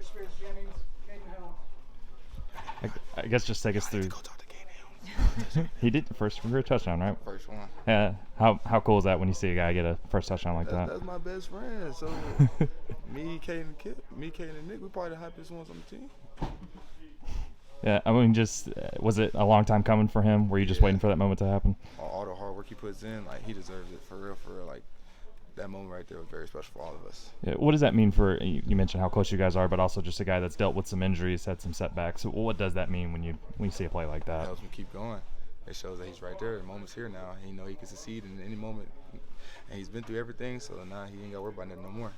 for Spears-Jennings, Caden Hill. I guess just take us through. Go talk to Caden. He did the first career touchdown, right? First one. Yeah. How cool is that when you see a guy get a first touchdown like that? That's my best friend. So me, Caden, and Nick, we probably the hypest ones on the team. Yeah, I mean, just was it a long time coming for him? Were you just waiting for that moment to happen? All the hard work he puts in, like he deserves it for real. Like that moment right there was very special for all of us. Yeah, what does that mean for you mentioned how close you guys are, but also just a guy that's dealt with some injuries, had some setbacks. So what does that mean when you see a play like It that? helps him keep going. It shows that he's right there. The moment's here now. He know he can succeed in any moment, and he's been through everything. So now he ain't got to worry about nothing no more.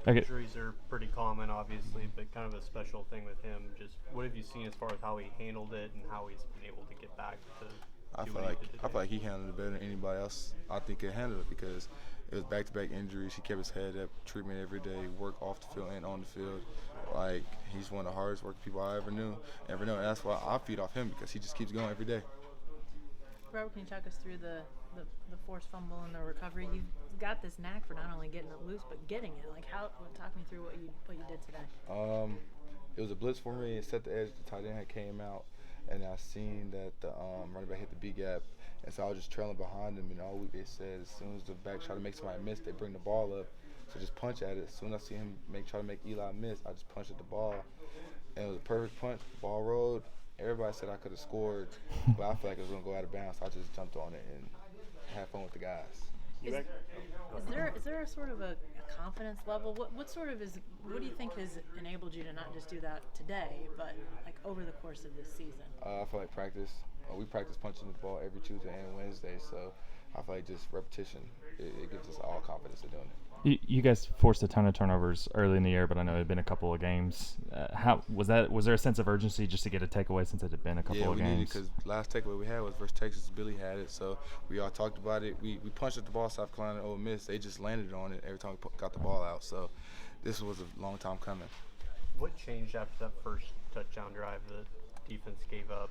Okay. Injuries are pretty common, obviously, but kind of a special thing with him. Just what have you seen as far as how he handled it and how he's been able to get back to I do feel what like he did I today? feel like he handled it better than anybody else I think could handle it because it was back-to-back injuries. He kept his head up, treatment every day, work off the field and on the field. Like he's one of the hardest working people I ever knew. And that's why I feed off him because he just keeps going every day. Robert, can you talk us through the forced fumble and the recovery? You've got this knack for not only getting it loose but getting it. Like talk me through what you did today. It was a blitz for me. It set the edge. The tight end had came out, and I seen that the running back hit the B gap, and so I was just trailing behind him. And all week they said as soon as the back try to make somebody miss, they bring the ball up. So just punch at it. As soon as I see him try to make Eli miss, I just punched at the ball, and it was a perfect punch. The ball rolled. Everybody said I could have scored, but I feel like it was gonna go out of bounds. So I just jumped on it and had fun with the guys. Is there a sort of a confidence level? What do you think has enabled you to not just do that today, but like over the course of this season? I feel like practice. We practice punching the ball every Tuesday and Wednesday, so I feel like just repetition. It gives us all confidence in doing it. You guys forced a ton of turnovers early in the year, but I know it had been a couple of games. How was that? Was there a sense of urgency just to get a takeaway since it had been a couple of games? Yeah, we needed because last takeaway we had was versus Texas. Billy had it, so we all talked about it. We punched at the ball, South Carolina, Ole Miss. They just landed on it every time we got the ball out. So this was a long time coming. What changed after that first touchdown drive that defense gave up?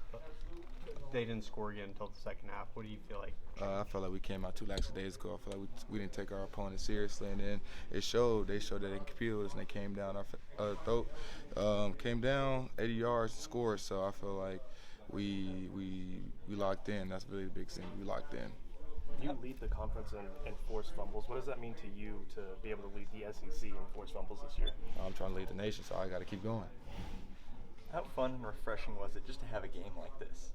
They didn't score again until the second half. What do you feel like? I felt like we came out 2 days ago. I feel like we didn't take our opponent seriously, and then it showed. They showed that they competed with us, and they came down our throat. Came down 80 yards and scored. So I feel like we locked in. That's really the big thing. We locked in. You lead the conference in forced fumbles. What does that mean to you to be able to lead the SEC in forced fumbles this year? I'm trying to lead the nation, so I got to keep going. How fun and refreshing was it just to have a game like this?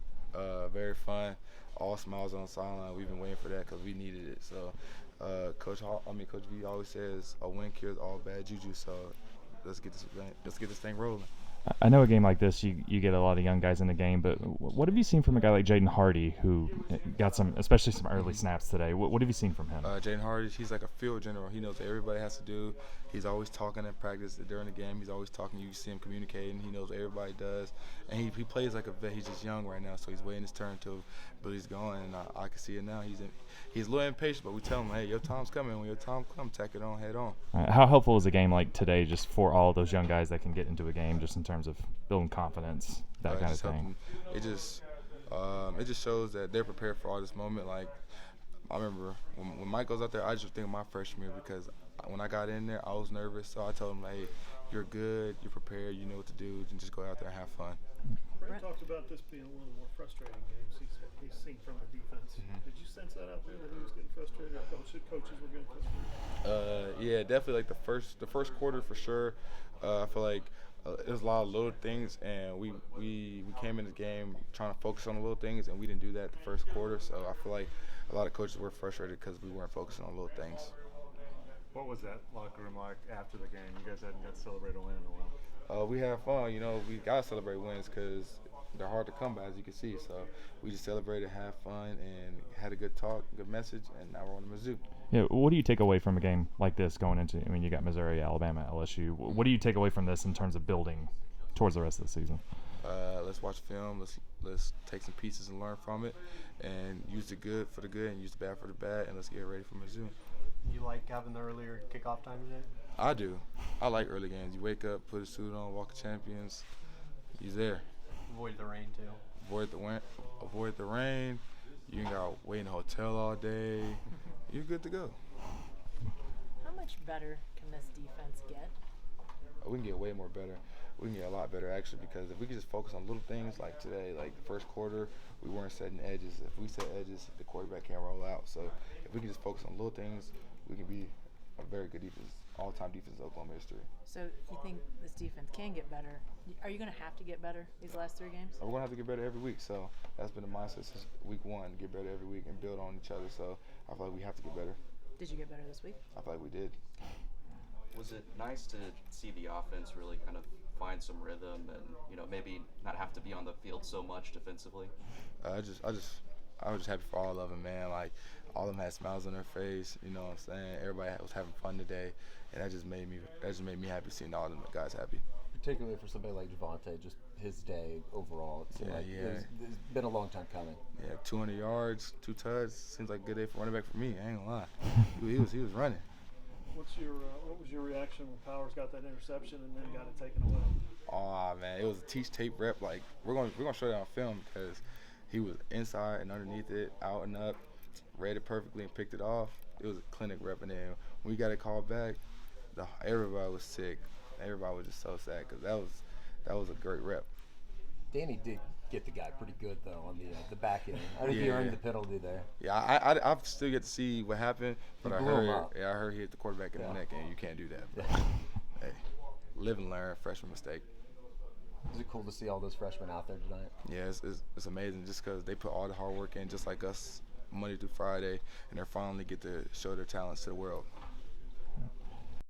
Very fun. All smiles on the sideline. We've been waiting for that because we needed it. So, Coach V always says a win cures all bad juju. So, let's get this thing rolling. I know a game like this, you get a lot of young guys in the game, but what have you seen from a guy like Jaden Hardy who got especially some early snaps today? What have you seen from him? Jaden Hardy, he's like a field general. He knows what everybody has to do. He's always talking in practice during the game. He's always talking. You see him communicating. He knows what everybody does. And he plays like a vet. He's just young right now, so he's waiting his turn until Billy's going. And I can see it now. He's a little impatient, but we tell him, hey, your time's coming. When your time comes, tack it on, head on. How helpful is a game like today just for all of those young guys that can get into a game just in terms of building confidence, that kind of thing? It just shows that they're prepared for all this moment. Like, I remember when Mike goes out there, I just think of my freshman year because when I got in there, I was nervous. So I told him, hey, you're good, you're prepared, you know what to do, and just go out there and have fun. Brent talked about this being one of the more frustrating games he's seen from the defense. Mm-hmm. Did you sense that out there, that he was getting frustrated, or coaches were getting frustrated? Yeah, definitely like the first quarter for sure. I feel like there's a lot of little things, and we came in the game trying to focus on the little things, and we didn't do that the first quarter. So I feel like a lot of coaches were frustrated because we weren't focusing on little things. What was that locker room like after the game? You guys hadn't got to celebrate a win in a while. We had fun. You know, we got to celebrate wins because they're hard to come by, as you can see. So we just celebrated, had fun, and had a good talk, good message, and now we're on the Mizzou. Yeah, what do you take away from a game like this going into? I mean, you got Missouri, Alabama, LSU. What do you take away from this in terms of building towards the rest of the season? Let's watch film. Let's take some pieces and learn from it, and use the good for the good and use the bad for the bad, and let's get ready for Mizzou. You like having the earlier kickoff time today? I do. I like early games. You wake up, put a suit on, walk of champions. He's there. Avoid the rain too. Avoid the rain. You ain't got to wait in a hotel all day. You're good to go. How much better can this defense get? we can get way more better. We can get a lot better actually, because if we could just focus on little things like today, like the first quarter, we weren't setting edges. If we set edges, the quarterback can't roll out. So if we can just focus on little things, we can be a very good defense, all-time defense in Oklahoma history. So you think this defense can get better? Are you going to have to get better these last 3 games? We're going to have to get better every week. So that's been the mindset since week 1, get better every week and build on each other. So I feel like we have to get better. Did you get better this week? I feel like we did. Was it nice to see the offense really kind of find some rhythm and, maybe not have to be on the field so much defensively? I was just happy for all of them, man. Like, all of them had smiles on their face, you know what I'm saying? Everybody was having fun today, and that just made me happy seeing all of them guys happy. Particularly for somebody like Javonte, just his day overall. It seemed like it's been a long time coming. Yeah, 200 yards, 2 touchdowns. Seems like a good day for running back for me. I ain't gonna lie. he was running. What was your reaction when Powers got that interception and then got it taken away? Oh man, it was a teach tape rep. Like we're gonna show that on film because he was inside and underneath it, out and up, read it perfectly and picked it off. It was a clinic rep, and then when we got it called back, everybody was sick. Everybody was just so sad because that was a great rep. Danny did get the guy pretty good though on the back end. I think he earned the penalty there. Yeah, I've still get to see what happened, but I heard he hit the quarterback in the neck, and you can't do that. But, hey, live and learn, freshman mistake. Is it cool to see all those freshmen out there tonight? Yeah, it's amazing just because they put all the hard work in, just like us, Monday through Friday, and they finally get to show their talents to the world.